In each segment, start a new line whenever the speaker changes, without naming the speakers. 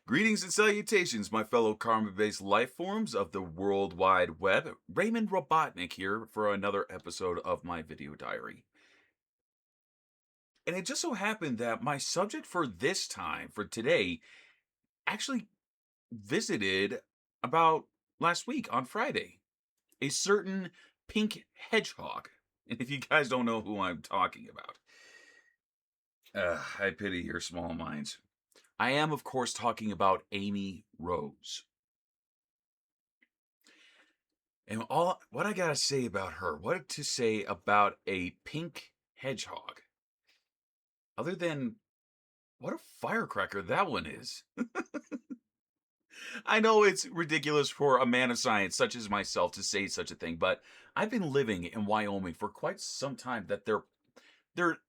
Greetings and salutations, my fellow karma-based life forms of the World Wide Web. Raymond Robotnik here for another episode of my video diary. And it just so happened that my subject for this time, for today, actually visited about last week on Friday. A certain pink hedgehog. And if you guys don't know who I'm talking about, I pity your small minds. I am, of course, talking about Amy Rose. And all what I gotta say about her, what to say about a pink hedgehog, other than what a firecracker that one is. I know it's ridiculous for a man of science such as myself to say such a thing, but I've been living in Wyoming for quite some time that their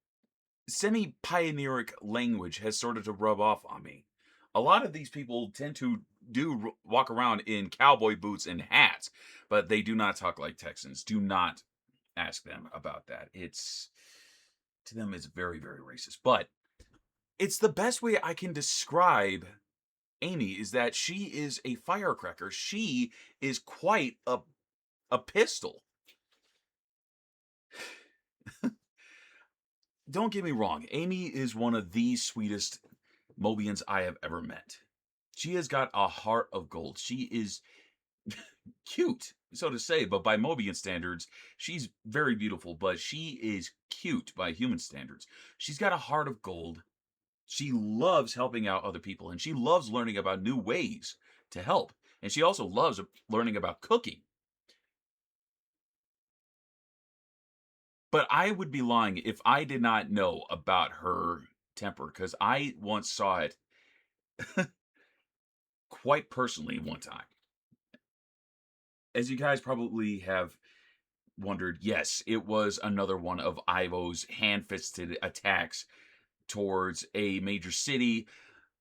semi-pioneeric language has started to rub off on me. A lot of these people tend to walk around in cowboy boots and hats, but they do not talk like Texans. Do not ask them about that. It's to them it's very very racist. But it's the best way I can describe Amy is that she is a firecracker. She is quite a pistol. Don't get me wrong, Amy is one of the sweetest Mobians I have ever met. She has got a heart of gold. She is cute, so to say, but by Mobian standards, she's very beautiful, but she is cute by human standards. She's got a heart of gold. She loves helping out other people, and she loves learning about new ways to help. And she also loves learning about cooking. But I would be lying if I did not know about her temper, because I once saw it quite personally one time. As you guys probably have wondered, yes, it was another one of Ivo's hand-fisted attacks towards a major city.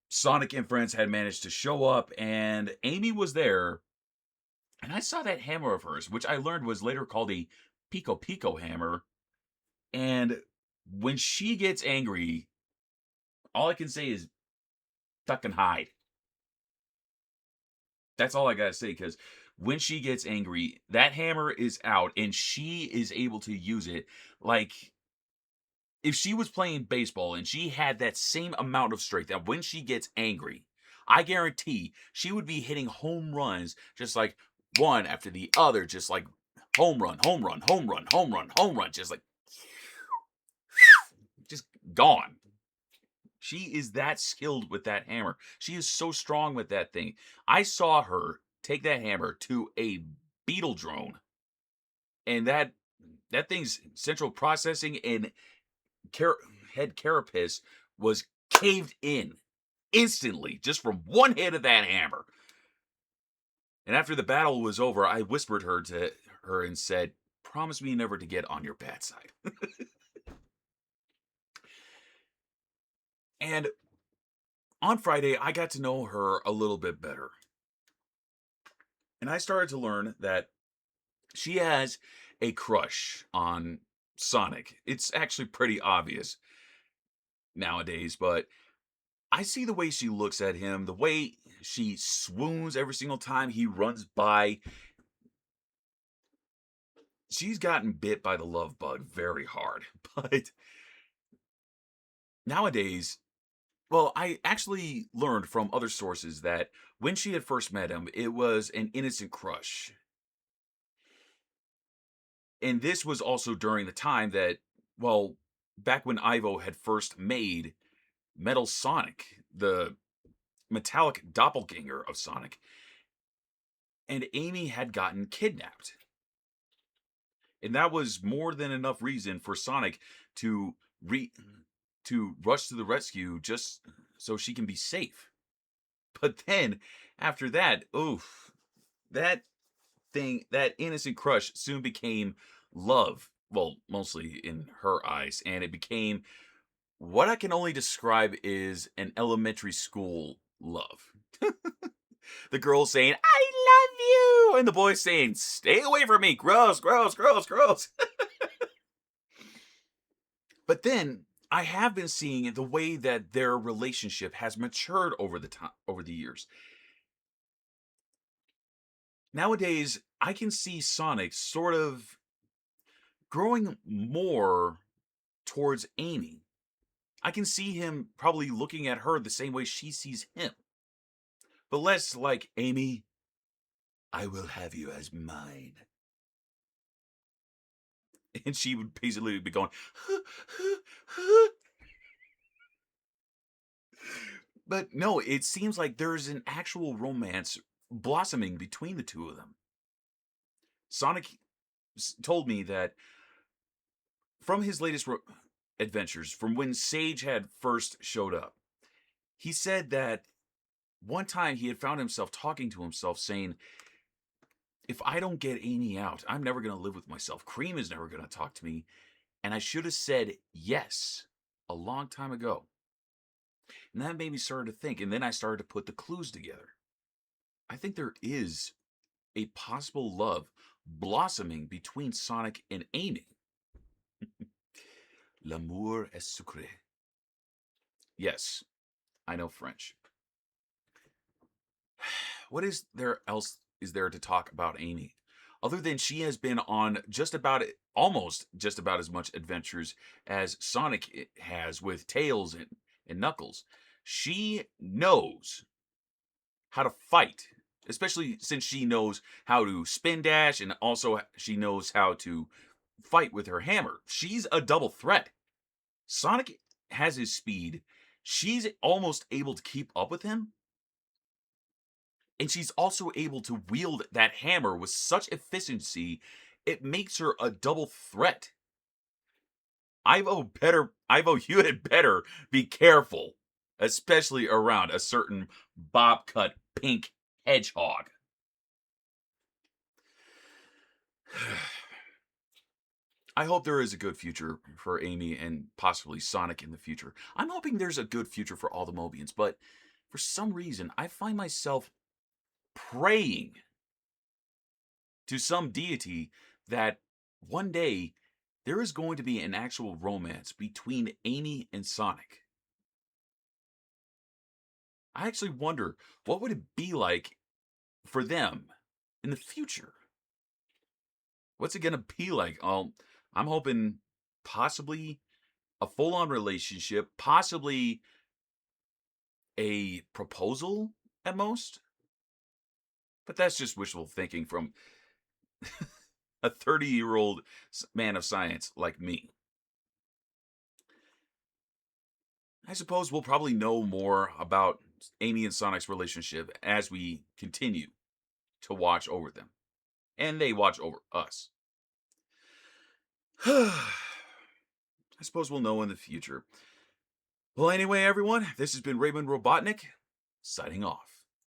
Sonic and friends had managed to show up, and Amy was there. And I saw that hammer of hers, which I learned was later called a Pico Pico hammer. And when she gets angry, all I can say is duck and hide. That's all I gotta say, because when she gets angry, that hammer is out and she is able to use it. Like, if she was playing baseball and she had that same amount of strength, that when she gets angry, I guarantee she would be hitting home runs just like one after the other, just like home run, home run, home run, home run, home run, just like just gone. She is that skilled with that hammer. She is so strong with that thing. I saw her take that hammer to a beetle drone, and that thing's central processing and car- head carapace was caved in instantly just from one hit of that hammer. And after the battle was over, I whispered her to her and said, "Promise me never to get on your bad side." And on Friday, I got to know her a little bit better. And I started to learn that she has a crush on Sonic. It's actually pretty obvious nowadays, but I see the way she looks at him, the way she swoons every single time he runs by. She's gotten bit by the love bug very hard. But nowadays, well, I actually learned from other sources that when she had first met him, it was an innocent crush. And this was also during the time that, well, back when Ivo had first made Metal Sonic, the metallic doppelganger of Sonic, and Amy had gotten kidnapped. And that was more than enough reason for Sonic to re to rush to the rescue just so she can be safe. But then after that, oof, that that innocent crush soon became love. Well, mostly in her eyes, and it became what I can only describe is an elementary school love. The girl saying, "I love you," and the boy saying, "Stay away from me. Gross, gross, gross, gross." But then I have been seeing the way that their relationship has matured over the time over the years. Nowadays, I can see Sonic sort of growing more towards Amy. I can see him probably looking at her the same way she sees him, but less like, Amy, I will have you as mine. And she would basically be going, but no, it seems like there's an actual romance blossoming between the two of them. Sonic told me that from his latest adventures, from when Sage had first showed up, he said that one time he had found himself talking to himself saying, if I don't get Amy out, I'm never going to live with myself. Cream is never going to talk to me. And I should have said yes a long time ago. And that made me start to think. And then I started to put the clues together. I think there is a possible love blossoming between Sonic and Amy. L'amour est sucré. Yes, I know French. What is there else is there to talk about Amy? Other than she has been on just about almost just about as much adventures as Sonic has with Tails and Knuckles. She knows how to fight, especially since she knows how to spin dash and also she knows how to fight with her hammer. She's a double threat. Sonic has his speed. She's almost able to keep up with him. And she's also able to wield that hammer with such efficiency, it makes her a double threat. Ivo, you had better be careful, especially around a certain bob cut pink hedgehog. I hope there is a good future for Amy and possibly Sonic in the future. I'm hoping there's a good future for all the Mobians, but for some reason, I find myself praying to some deity that one day there is going to be an actual romance between Amy and Sonic. I actually wonder what would it be like for them in the future? What's it going to be like? I'm hoping possibly a full-on relationship, possibly a proposal at most. But that's just wishful thinking from a 30-year-old man of science like me. I suppose we'll probably know more about Amy and Sonic's relationship as we continue to watch over them. And they watch over us. I suppose we'll know in the future. Well, anyway, everyone, this has been Raymond Robotnik, signing off.